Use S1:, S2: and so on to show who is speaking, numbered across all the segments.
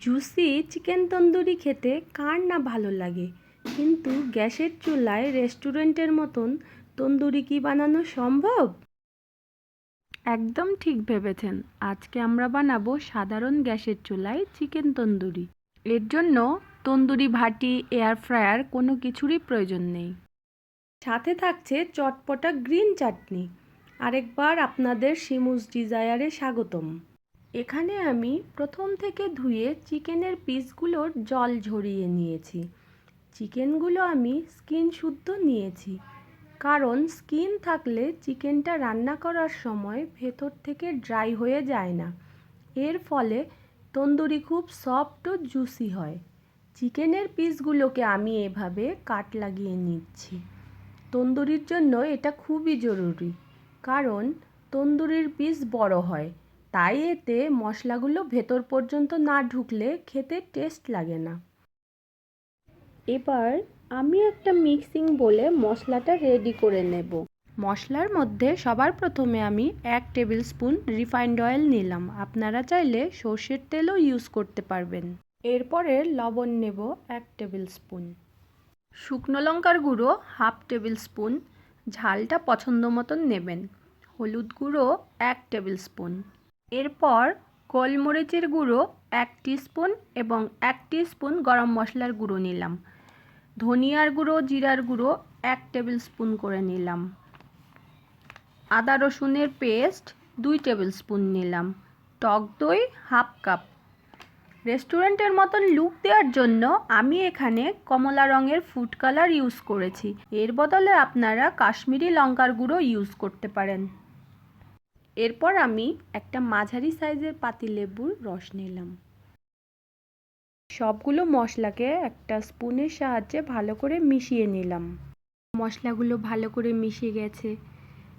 S1: Juicy chicken tandoori খেতে কার না ভালো লাগে, কিন্তু গ্যাসের চুলায় রেস্টুরেন্টের মতন তন্দুরি কি বানানো সম্ভব? একদম ঠিক ভেবেছেন। আজকে আমরা বানাবো সাধারণ গ্যাসের চুলায় চিকেন তন্দুরি। এর জন্য তন্দুরি ভাটি, এয়ার ফ্রায়ার কোনো কিছুরই প্রয়োজন নেই। সাথে থাকছে চটপটা গ্রিন চাটনি। আরেকবার আপনাদের শিমুস ডিজায়ারে স্বাগতম। এখানে আমি প্রথম থেকে ধুয়ে চিকেনের পিসগুলোর জল ঝরিয়ে নিয়েছি। চিকেনগুলো আমি স্কিন শুদ্ধ নিয়েছি, কারণ স্কিন থাকলে চিকেনটা রান্না করার সময় ভেতর থেকে ড্রাই হয়ে যায় না। এর ফলে তন্দুরি খুব সফট ও জুসি হয়। চিকেনের পিসগুলোকে আমি এভাবে কাট লাগিয়ে নিচ্ছি। তন্দুরির জন্য এটা খুবই জরুরি, কারণ তন্দুরির পিস বড় হয়, তাই এতে মশলাগুলো ভেতর পর্যন্ত না ঢুকলে খেতে টেস্ট লাগে না। এবার আমি একটা মিক্সিং বলে মশলাটা রেডি করে নেব। মশলার মধ্যে সবার প্রথমে আমি 1 টেবিল স্পুন রিফাইন্ড অয়েল নিলাম। আপনারা চাইলে সর্ষের তেলও ইউজ করতে পারবেন। এরপরে লবণ নেব 1 টেবিল স্পুন, শুকনো লঙ্কার গুঁড়ো 1/2 টেবিল স্পুন, ঝালটা পছন্দ মতন নেবেন। হলুদ গুঁড়ো 1 টেবিল স্পুন। এরপর গোলমরিচের গুঁড়ো 1 টিস্পুন এবং 1 টিস্পুন গরম মশলার গুঁড়ো নিলাম। ধনিয়ার গুঁড়ো, জিরার গুঁড়ো 1 টেবিল স্পুন করে নিলাম। আদা রসুনের পেস্ট 2 টেবিল স্পুন নিলাম। টক দই 1/2 কাপ। রেস্টুরেন্টের মতন লুক দেওয়ার জন্য আমি এখানে কমলা রঙের ফুড কালার ইউজ করেছি। এর বদলে আপনারা কাশ্মীরি লঙ্কার গুঁড়ো ইউজ করতে পারেন। এরপর আমি একটা মাঝারি সাইজের পাতিলেবুর রস নিলাম। সবগুলো মশলাকে একটা স্পুনের সাহায্যে ভালো করে মিশিয়ে নিলাম। মশলাগুলো ভালো করে মিশে গেছে।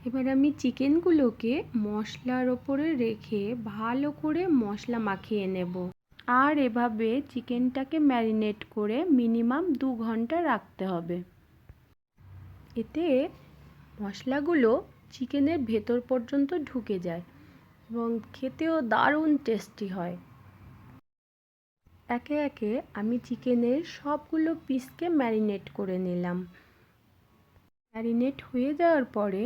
S1: এবার আমি চিকেনগুলোকে মশলার ওপরে রেখে ভালো করে মশলা মাখিয়ে নেব। আর এভাবে চিকেনটাকে ম্যারিনেট করে মিনিমাম 2 ঘন্টা রাখতে হবে। এতে মশলাগুলো চিকেনের ভেতর পর্যন্ত ঢুকে যায় এবং খেতেও দারুণ টেস্টি হয়। একে একে আমি চিকেনের সবগুলো পিসকে ম্যারিনেট করে নিলাম। ম্যারিনেট হয়ে যাওয়ার পরে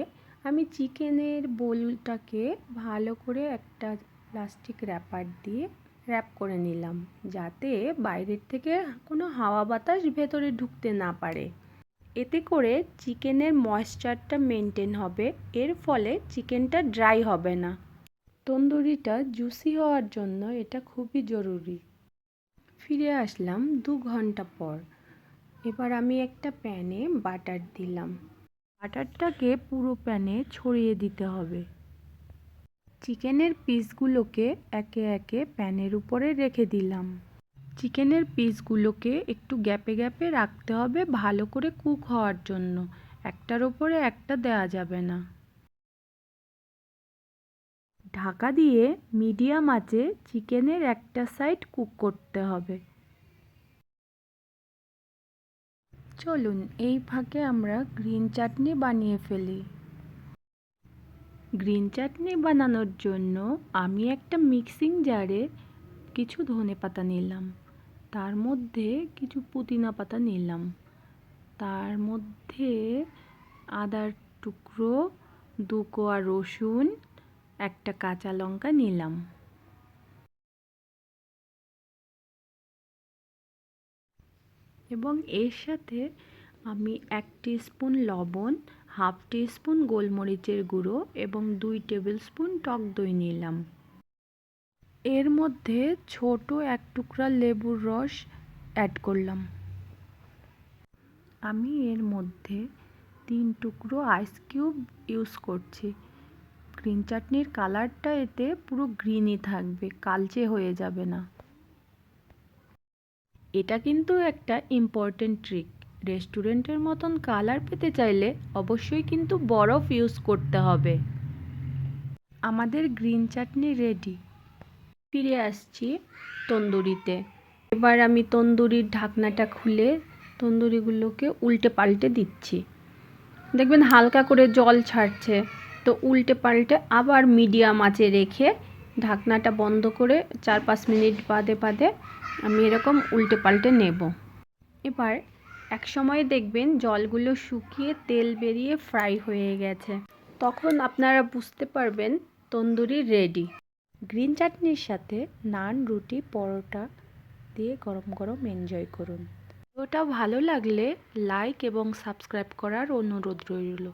S1: আমি চিকেনের বোলটাকে ভালো করে একটা প্লাস্টিক র্যাপার দিয়ে র্যাপ করে নিলাম, যাতে বাইরের থেকে কোনো হাওয়া বাতাস ভেতরে ঢুকতে না পারে। এতে করে চিকেনের ময়েশ্চারটা মেনটেন হবে, এর ফলে চিকেনটা ড্রাই হবে না। তন্দুরিটা জুসি হওয়ার জন্য এটা খুবই জরুরি। ফিরে আসলাম 2 ঘন্টা পর। এবার আমি একটা প্যানে বাটার দিলাম। বাটারটাকে পুরো প্যানে ছড়িয়ে দিতে হবে। চিকেনের পিসগুলোকে একে একে প্যানের উপরে রেখে দিলাম। চিকেনের পিসগুলোকে একটু গ্যাপে গ্যাপে রাখতে হবে ভালো করে কুক হওয়ার জন্য। একটার উপরে একটা দেওয়া যাবে না। ঢাকা দিয়ে মিডিয়াম আঁচে চিকেনের একটা সাইড কুক করতে হবে। চলুন এই ফাঁকে আমরা গ্রিন চাটনি বানিয়ে ফেলি। গ্রিন চাটনি বানানোর জন্য আমি একটা মিক্সিং জারে কিছু ধনেপাতা নিলাম, তার মধ্যে কিছু পুদিনা পাতা নিলাম, তার মধ্যে আদার টুকরো, 2 কোয়া রসুন, একটা কাঁচা লঙ্কা নিলাম। এবং এর সাথে আমি 1 টিস্পুন লবণ, 1/2 টিস্পুন গোলমরিচের গুঁড়ো এবং 2 টেবিল স্পুন টক দই নিলাম। এর মধ্যে ছোট 1 টুকরা লেবুর রস অ্যাড করলাম। আমি এর মধ্যে 3 টুকরো আইস কিউব ইউজ করছি। গ্রিন চাটনির কালারটা এতে পুরো গ্রিনই থাকবে, কালচে হয়ে যাবে না। এটা কিন্তু একটা ইম্পর্টেন্ট ট্রিক। রেস্টুরেন্টের মতন কালার পেতে চাইলে অবশ্যই কিন্তু বরফ ইউজ করতে হবে। আমাদের গ্রিন চাটনি রেডি। ফিরে আসছি তন্দুরিতে। এবার আমি তন্দুরির ঢাকনাটা খুলে তন্দুরিগুলোকে উল্টে পাল্টে দিচ্ছি। দেখবেন হালকা করে জল ছাড়ছে, তো উল্টে পাল্টে আবার মিডিয়াম আঁচে রেখে ঢাকনাটা বন্ধ করে 4-5 মিনিট বাদে বাদে আমি এরকম উল্টে পাল্টে নেব। এবার এক সময় দেখবেন জলগুলো শুকিয়ে তেল বেরিয়ে ফ্রাই হয়ে গেছে। তখন আপনারা বুঝতে পারবেন তন্দুরি রেডি। গ্রিন চাটনির সাথে নান, রুটি, পরোটা দিয়ে গরম গরম এনজয় করুন। ভিডিওটা ভালো লাগলে লাইক এবং সাবস্ক্রাইব করার অনুরোধ রইল।